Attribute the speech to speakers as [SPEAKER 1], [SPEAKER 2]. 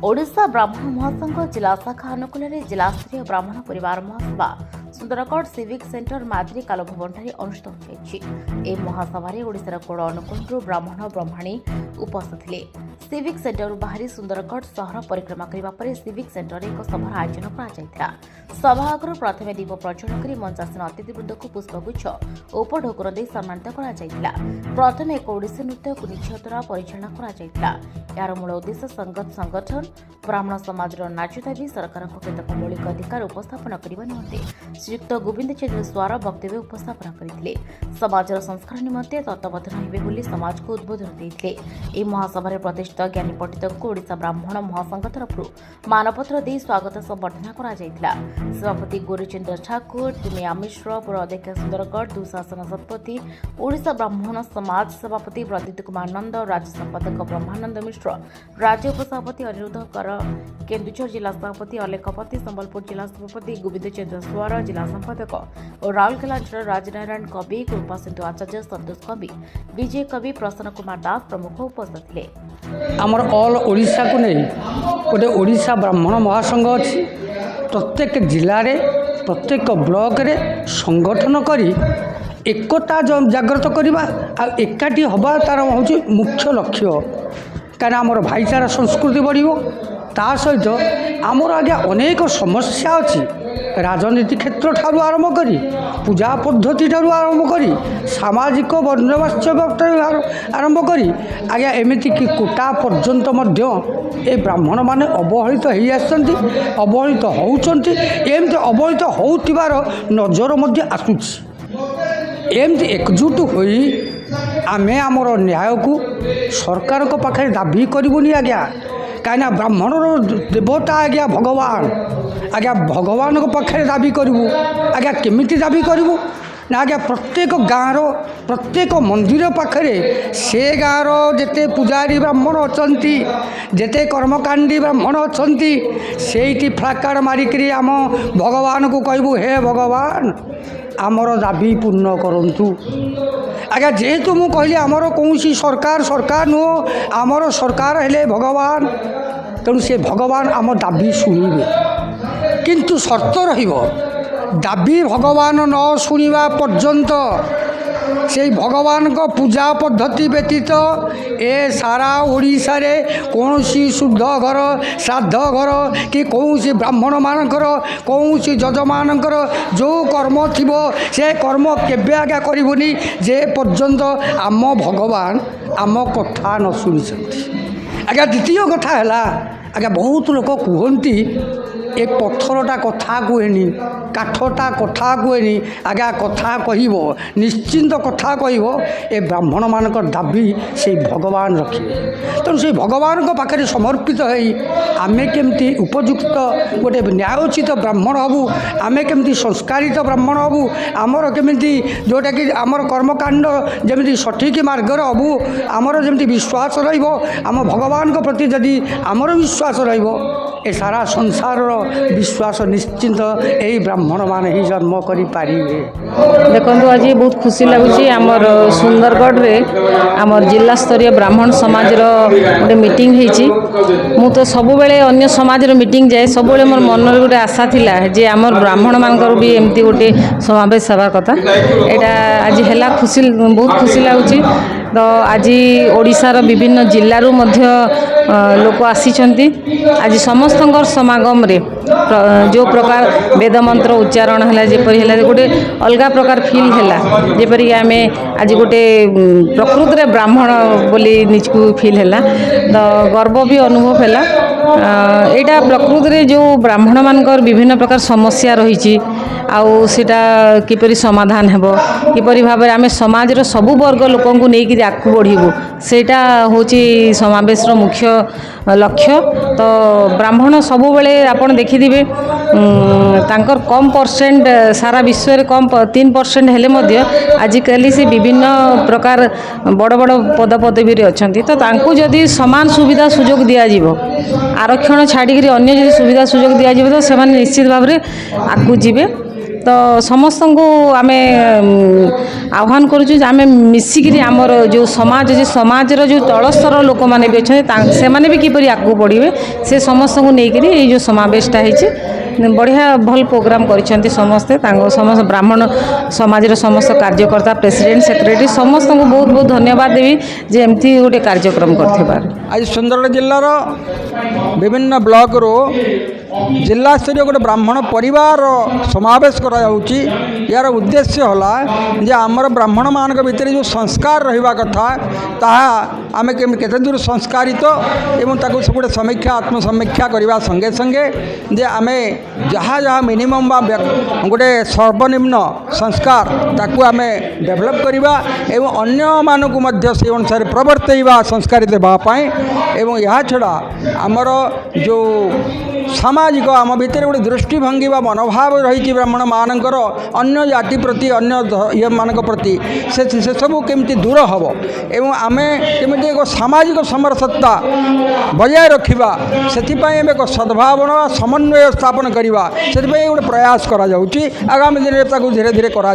[SPEAKER 1] ओडिशा ब्राह्मण महासंघ जिला शाखा अनुकूल जिलास्तरीय ब्राह्मण परिवार महासभा सुंदरगढ़ सिविक सेंटर माद्री काल भवन अनुष्ठित होती। महासभा ओडिशार कोड़ अनुकूल ब्राह्मण ब्रह्मणी उपस्थित थे। सिविक सेंटर बाहरी सुंदरगढ़ सहर परिक्रमा करने पर सिविक सेंटर एक सभार आयोजन कर सभा आगर प्रथम दीप प्रज्वलन कर मंचासीन अतिथिवृंद को पुष्पगुच्छ उपढोकन दे सम्मानित कर प्रथम एक ओडिसी नृत्य को निश्चय द्वारा परिचालना कर यार मूल उद्देश्य संगत संगठन ब्राह्मण समाज नाच दाबी सरकार केतक मौलिक अधिकार उपस्थापन करने निमंते श्रीयुक्त गोविंद चंद्र स्वार वक्तव्य उपस्थापन करते समाजर संस्कार निमंते तत्वबद्ध रही समाज को उद्बोधन देते। महासभा प्रतिष्ठित ज्ञानी पंडित को ओडिशा ब्राह्मण महासंघ तरफ मानपत्र दे स्वागत संबर्धना कर सभापति गोरीचंद्र ठाकुर तुमिया मिश्र पुर अध्यक्ष सुंदरगढ़ दुशासन सत्पथी ओडिशा ब्राह्मण समाज सभापति प्रदीप कुमार नंद राज्य संपादक ब्रह्मानंद मिश्र राज्य उपसभापति अनिरुद्ध कर केन्दुझर जिला सभापति अलेखपति संबलपुर जिला सभापति गोविंद चंद्र स्वार जिला संपादक और राउरकेला जिला राजनारायण कवि कृपा सिंधु आचार्य संतोष कवि विजय कवि प्रसन्न कुमार दास प्रमुख उपस्थित थे।
[SPEAKER 2] आमर ऑल ओडिशा को नहीं गोटे ओडिशा ब्राह्मण महासंघ अच्छी प्रत्येक जिले में प्रत्येक ब्लॉक रे संगठन करी एकता जागृत करवा एकाठी हवा तार हूँ मुख्य लक्ष्य कहीं आमर भाईचारा संस्कृति बढ़ो ता सहित आमर आज्ञा अनेक समस्या अच्छी राजनीति क्षेत्र ठारू आरंभ करी पूजा पद्धति ठारू आरंभ करी सामाजिक बंदोबस्त आरंभ करी आज्ञा एमती कि कोटा पर्यंत ए ब्राह्मण माने अवहेलित हो आसती अवहेलित होती एमती अवहेलित होतिबार नजर मध्य आसुची एमती एकजुट होई आमे आमर न्याय को सरकार को पाखे दाबी करूनी आज्ञा कहीं ब्राह्मण देवता आज्ञा भगवान आज्ञा भगवान को पाखे दाबी करूँ आज्ञा केमिति दाबी करूँ ना आज्ञा प्रत्येक गाँव प्रत्येक मंदिर पाखे से गाँव जेते पूजारी ब्राह्मण अच्छा जेते कर्मकांडी ब्राह्मण अच्छा से फ्लाकार्ड मारिकी आम भगवान को कहबू हे भगवान आमर दाबी पूर्ण करंतु आज्ञा जेहेतु मु कहली आमर कौन सरकार सरकार नुह आमर सरकार हेले भगवान तेणु से भगवान आम दाबी शुणिबे किंतु शर्त रहिबो दाबी भगवान न शुणिबा पर्यंत से भगवान को पूजा पद्धति व्यतीत ए सारा ओडिशा रे कौन शुद्ध घर श्राद्ध घर कि कौन ब्राह्मण मानकर कौन जज मानकर जो कर्म थिबो से कर्म केबे आज्ञा करिबुनी जे पर्यंत आम भगवान आम कथा न शुणी आज्ञा। द्वितीय कथा है आज्ञा बहुत लोक कहती ए पत्थरटा कथा कहेनी काठटा कथा कहेनी आज्ञा कथा कहब निश्चिंत कथा कहब ए ब्राह्मण मानक दाबी से भगवान रखिए तेणु से भगवान को पाखे समर्पित होई आमे केमती उपयुक्त गोटे न्यायोचित ब्राह्मण हबू आमे केमती संस्कारित ब्राह्मण हबू आमर केमती जोटा कि आमर कर्मकांड जमी सठिक मार्गर हबू आमर जमी विश्वास रहिबो आम भगवान को प्रति जदि आमर विश्वास रहिबो ए सारा संसार विश्वास निश्चिंत यही ब्राह्मण मान ही जन्म करि पारिबे।
[SPEAKER 3] देखो आज बहुत खुशी लगुच आमर सुंदरगढ़ में आमर जिला स्तरीय ब्राह्मण समाज गोटे मीटिंग होती मु तो सब बेले अन्य समाज मीटिंग जाए सब बेले मोर मन में गोटे आशा थिला जे आमर ब्राह्मण मानकर भी एमती गोटे समावेश हवा कथा यहाँ आज है खुशी बहुत खुशी लगुच तो आज ओडिशार विभिन्न जिल्लारू मध्य लोक आसी आज समस्त समागम रे जो प्रकार वेद मंत्र उच्चारण है जेपरी है गोटे अलग प्रकार फील है जेपरी आम आज गोटे प्रकृत रे ब्राह्मण बोली निजको फील है तो गर्व भी अनुभव है यहाँ प्रकृत रे जो ब्राह्मण मानकर विभिन्न प्रकार समस्या रही आउ सीटा किपरि समाधान हेबो किपरि भाव आम समाज रो सबु वर्ग लोकों को लेकिन आगू बढ़ू सेटा होची समावेश रो मुख्य लक्ष्य। तो ब्राह्मण सबु बेले आपण देखिथिबे तांकर कम परसेंट सारा विश्व रे कम 3% हेले मध्य आजिकल से विभिन्न प्रकार बड़ बड़ पद पदवी रे अछंती तो तांको जदि समान सुविधा सुजोग दिया जिवो आरक्षण छाड़ी अन्य जदि सुविधा सुजोग दिया जिवो तो से निश्चित भाव रे आगू जीवे तो समस्त को आम आह्वान करुचु आम मिसिकी आमर जो समाज समाजर जो तलस्तर लोक मैंने भी अच्छा से मैंने भी किपरि आगू बढ़े से समस्त को लेकर ये जो समावेशटा होती बढ़िया भल प्रोग्राम करिसेंती समस्ते समस्त ब्राह्मण समाजर समस्त कार्यकर्ता प्रेसिडेंट सेक्रेटरी समस्त को बहुत बहुत धन्यवाद देवी जे एमती गोटे कार्यक्रम करथिबार।
[SPEAKER 4] आज सुंदरगढ़ जिलार विभिन्न ब्लॉक रो जिला स्तरीय गोटे ब्राह्मण परिवार समावेश करा जाउची। यार उद्देश्य होला जे आमर ब्राह्मण मान भितर जो संस्कार रहिबा कथा ताहा आमे केते दूर संस्कारित एवं ताको सब गोटे समीक्षा आत्मसमीक्षा करबा संगे संगे जे आमे जहाँ जहाँ मिनिमम बा गोटे सर्वनिम्न संस्कार ताकू आमे डेभलप करबा एवं अन्य मानकु मध्य से अनुसार प्रवर्तैबा संस्कारित हेबा पई एवं यह छड़ा आमर जो सामाजिक आम भितर गोटे दृष्टिभंगी व मनोभाव रही ब्राह्मण मानकर अन्य जाति प्रति अन्य ये मान प्रति से सब केमती दूर हम एवं आमे केमती एक सामाजिक समरसता बजाय रखा से एक सद्भावना समन्वय स्थापन करवा से गोटे प्रयास करा आगामी दिन में धीरे धीरे करा।